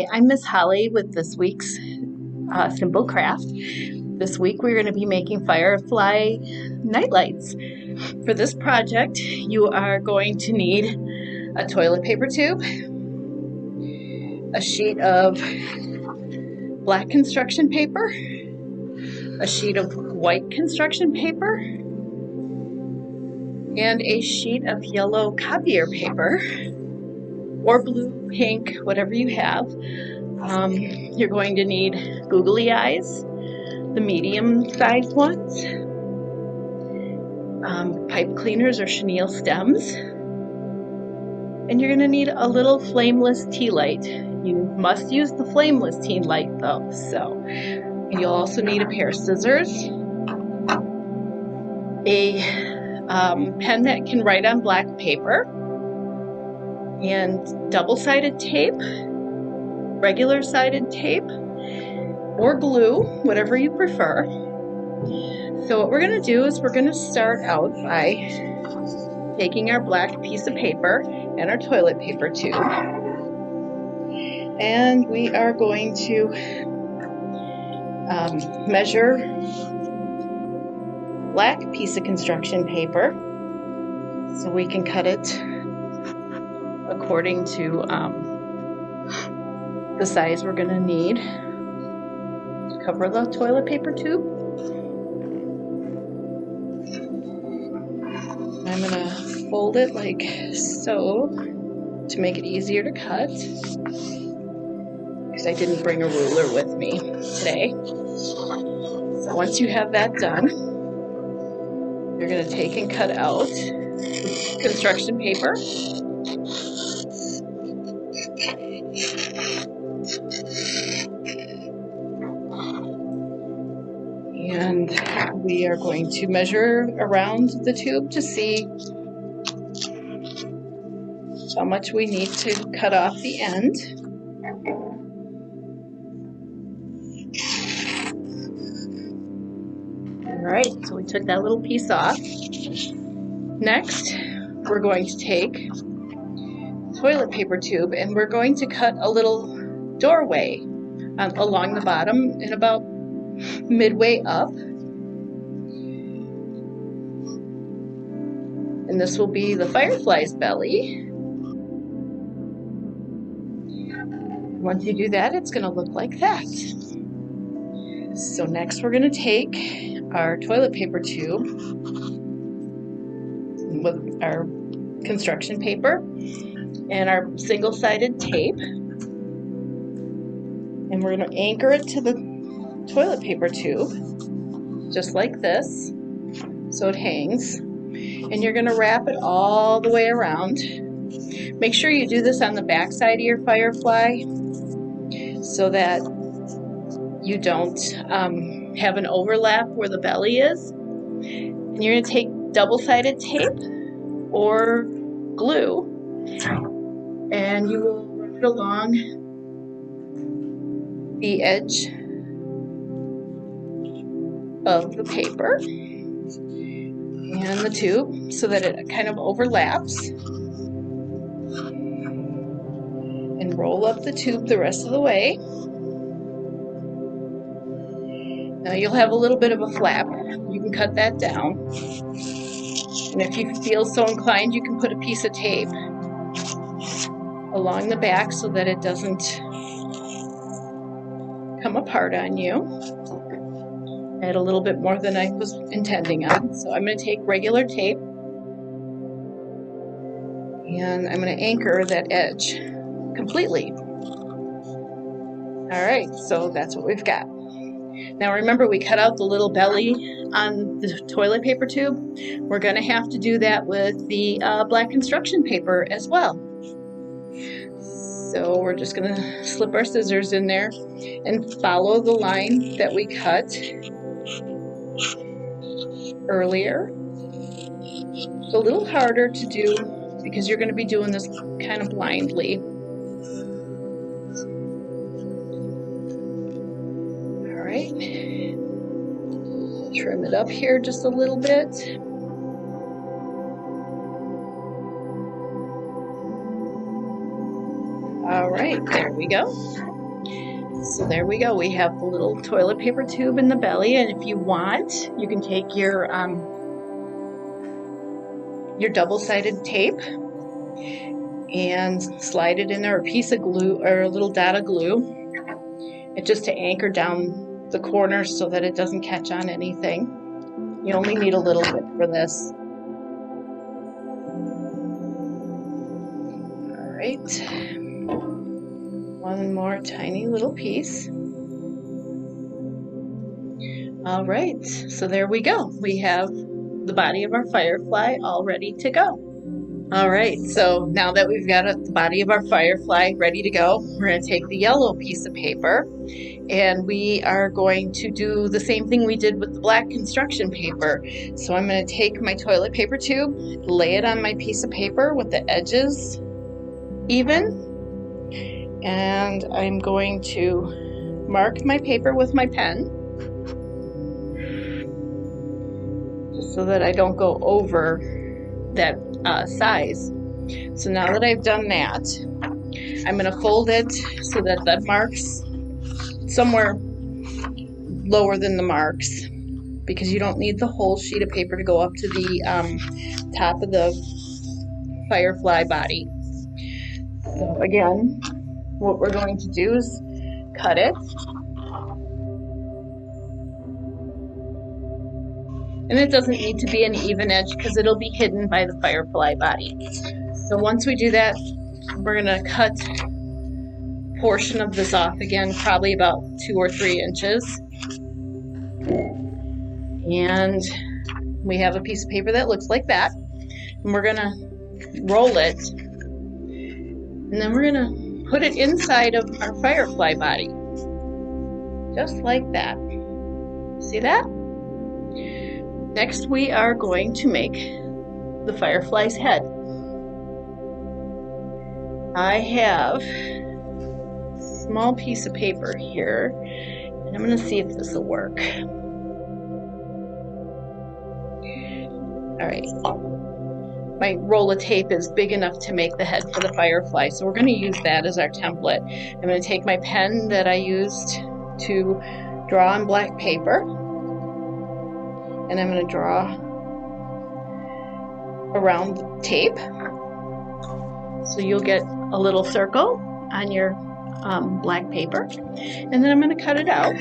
Hi, I'm Miss Holly with this week's Simple Craft. This week we're going to be making firefly nightlights. For this project, you are going to need a toilet paper tube, a sheet of black construction paper, a sheet of white construction paper, and a sheet of yellow copier paper, or blue, pink, whatever you have. You're going to need googly eyes, the medium-sized ones, pipe cleaners or chenille stems, and you're going to need a little flameless tea light. You must use the flameless tea light though, so you'll also need a pair of scissors, a pen that can write on black paper, and double-sided tape, regular-sided tape, or glue, whatever you prefer. So what we're going to do is we're going to start out by taking our black piece of paper and our toilet paper tube, and we are going to measure black piece of construction paper so we can cut it according to the size we're going to need to cover the toilet paper tube. I'm going to fold it like so to make it easier to cut, because I didn't bring a ruler with me today. So once you have that done, you're going to take and cut out construction paper. And we are going to measure around the tube to see how much we need to cut off the end. Alright, so we took that little piece off. Next, we're going to take toilet paper tube and we're going to cut a little doorway along the bottom and about midway up. And this will be the firefly's belly. Once you do that, it's going to look like that. So next we're going to take our toilet paper tube with our construction paper and our single-sided tape, and we're going to anchor it to the toilet paper tube just like this so it hangs, and you're going to wrap it all the way around. Make sure you do this on the back side of your firefly so that you don't have an overlap where the belly is. And you're going to take double-sided tape or glue and you will run it along the edge of the paper and the tube so that it kind of overlaps, and roll up the tube the rest of the way. Now you'll have a little bit of a flap. You can cut that down. And if you feel so inclined, you can put a piece of tape along the back so that it doesn't come apart on you. I had a little bit more than I was intending on, so I'm going to take regular tape and I'm going to anchor that edge completely. Alright, so that's what we've got. Now remember, we cut out the little belly on the toilet paper tube. We're going to have to do that with the black construction paper as well. So we're just going to slip our scissors in there and follow the line that we cut earlier. It's a little harder to do because you're going to be doing this kind of blindly. Alright, trim it up here just a little bit. Alright, there we go. So there we go. We have the little toilet paper tube in the belly, and if you want, you can take your double-sided tape and slide it in there, a piece of glue or a little dot of glue, and just to anchor down the corners so that it doesn't catch on anything. You only need a little bit for this. All right, one more tiny little piece. All right, so there we go. We have the body of our firefly all ready to go. All right, so now that we've got the body of our firefly ready to go, we're going to take the yellow piece of paper and we are going to do the same thing we did with the black construction paper. So I'm going to take my toilet paper tube, lay it on my piece of paper with the edges even, and I'm going to mark my paper with my pen just so that I don't go over that size. So now that I've done that, I'm going to fold it so that that marks somewhere lower than the marks, because you don't need the whole sheet of paper to go up to the top of the firefly body. So again, what we're going to do is cut it. And it doesn't need to be an even edge because it'll be hidden by the firefly body. So once we do that, we're going to cut a portion of this off again, probably about 2 or 3 inches. And we have a piece of paper that looks like that. And we're going to roll it. And then we're going to put it inside of our firefly body. Just like that. See that? Next, we are going to make the firefly's head. I have a small piece of paper here, and I'm going to see if this will work. All right. My roll of tape is big enough to make the head for the firefly, so we're going to use that as our template. I'm going to take my pen that I used to draw on black paper, and I'm going to draw around the tape. So you'll get a little circle on your black paper, and then I'm going to cut it out.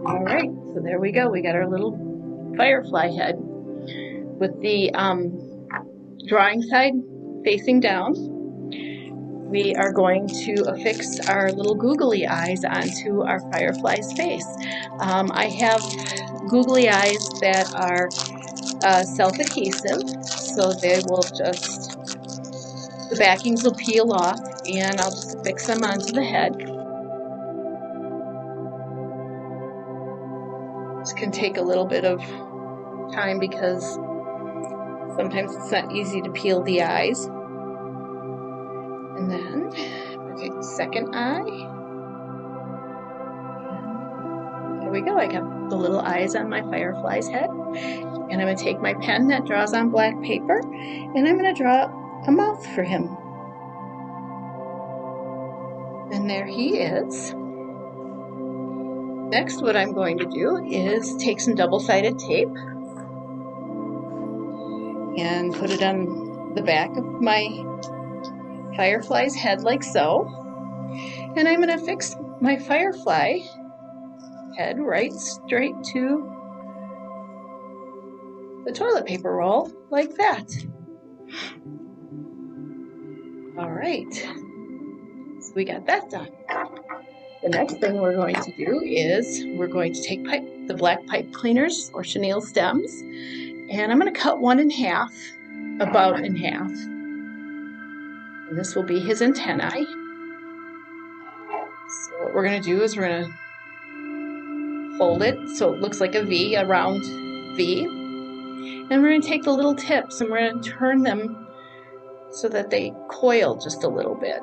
All right, so there we go. We got our little firefly head with the drawing side facing down. We are going to affix our little googly eyes onto our firefly's face. I have googly eyes that are self-adhesive, so they will just, the backings will peel off, and I'll just affix them onto the head. This can take a little bit of time because sometimes it's not easy to peel the eyes. And then I'm going to take the second eye. There we go. I got the little eyes on my firefly's head. And I'm going to take my pen that draws on black paper, and I'm going to draw a mouth for him. And there he is. Next, what I'm going to do is take some double-sided tape and put it on the back of my firefly's head like so. And I'm going to fix my firefly head right straight to the toilet paper roll like that. All right, so we got that done. The next thing we're going to do is we're going to take the black pipe cleaners or chenille stems, and I'm going to cut one in half, about in half. And this will be his antennae. So what we're going to do is we're going to fold it so it looks like a V, a round V. And we're going to take the little tips and we're going to turn them so that they coil just a little bit.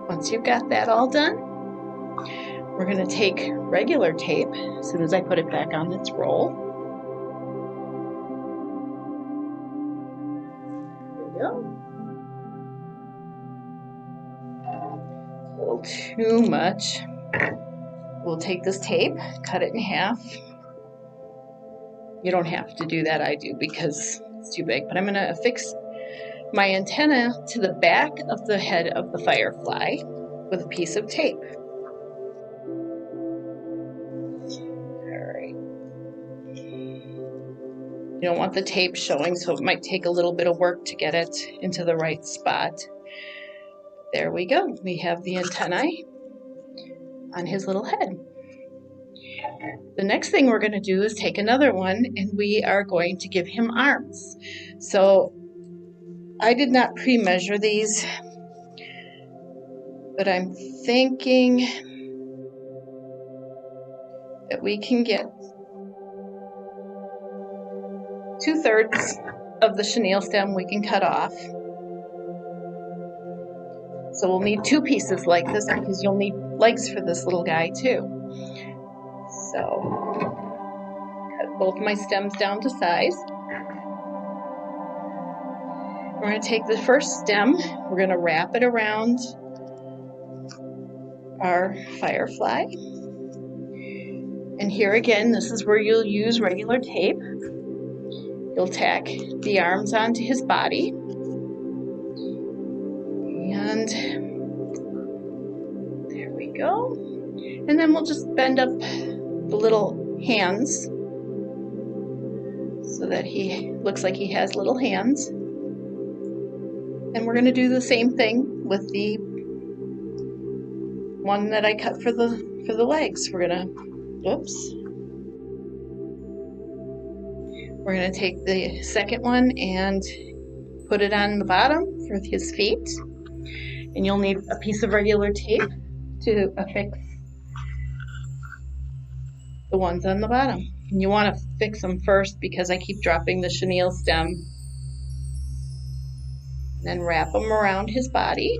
Once you've got that all done, we're going to take regular tape as soon as I put it back on its roll. little too much. We'll take this tape, cut it in half. You don't have to do that, I do because it's too big, but I'm gonna affix my antenna to the back of the head of the firefly with a piece of tape. All right. You don't want the tape showing, so it might take a little bit of work to get it into the right spot. There we go. We have the antennae on his little head. The next thing we're going to do is take another one, and we are going to give him arms. So I did not pre-measure these, but I'm thinking that we can get 2/3 of the chenille stem we can cut off. So we'll need 2 pieces like this because you'll need legs for this little guy too. So cut both my stems down to size. We're going to take the first stem, we're going to wrap it around our firefly. And here again, this is where you'll use regular tape. You'll tack the arms onto his body. And there we go. And then we'll just bend up the little hands so that he looks like he has little hands. And we're going to do the same thing with the one that I cut for the legs. We're going to take the second one and put it on the bottom for his feet. And you'll need a piece of regular tape to affix the ones on the bottom. And you want to fix them first because I keep dropping the chenille stem. And then wrap them around his body.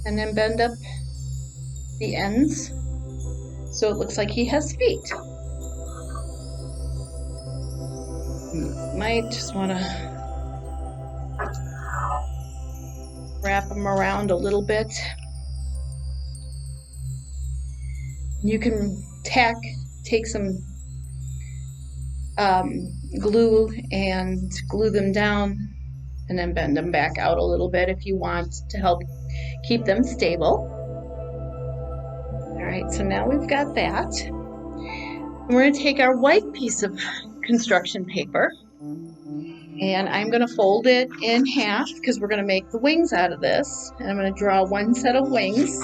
And then bend up the ends so it looks like he has feet. You might just want to wrap them around a little bit. You can take some glue and glue them down and then bend them back out a little bit if you want to help keep them stable. All right, so now we've got that. And we're going to take our white piece of construction paper and I'm going to fold it in half because we're going to make the wings out of this. And I'm going to draw one set of wings.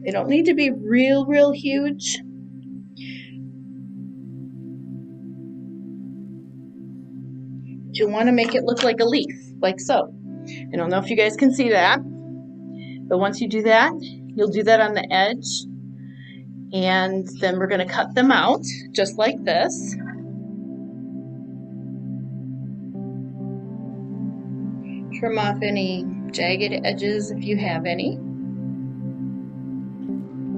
They don't need to be real huge. But you want to make it look like a leaf, like so. I don't know if you guys can see that, but once you do that, you'll do that on the edge. And then we're going to cut them out, just like this. Trim off any jagged edges if you have any.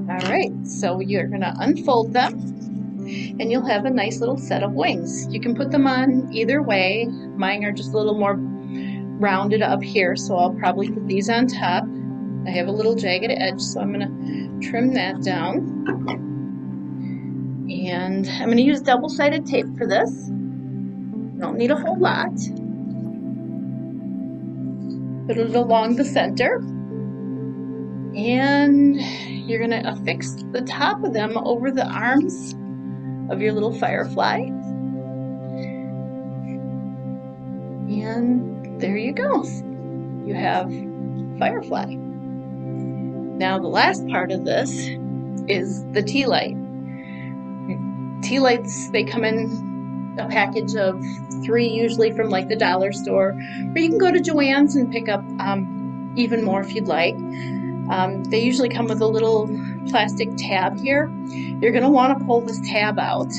All right, so you're going to unfold them and you'll have a nice little set of wings. You can put them on either way. Mine are just a little more rounded up here, so I'll probably put these on top. I have a little jagged edge, so I'm going to trim that down. And I'm going to use double-sided tape for this. You don't need a whole lot. Put it along the center. And you're going to affix the top of them over the arms of your little firefly. And there you go. You have firefly. Now the last part of this is the tea light. Tea lights, they come in a package of 3 usually from like the dollar store, or you can go to Joann's and pick up even more if you'd like. They usually come with a little plastic tab here. You're going to want to pull this tab out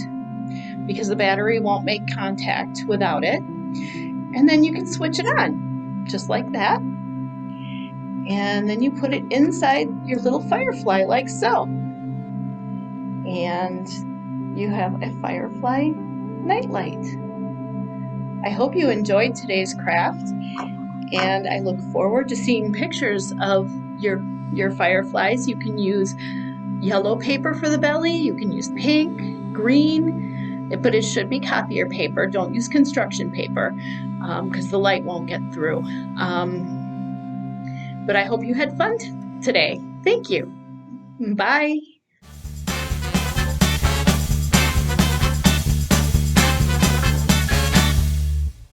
because the battery won't make contact without it. And then you can switch it on, just like that. And then you put it inside your little firefly like so. And you have a firefly nightlight. I hope you enjoyed today's craft, and I look forward to seeing pictures of your fireflies. You can use yellow paper for the belly, you can use pink, green, but it should be copier paper. Don't use construction paper because the light won't get through. But I hope you had fun today. Thank you. Bye.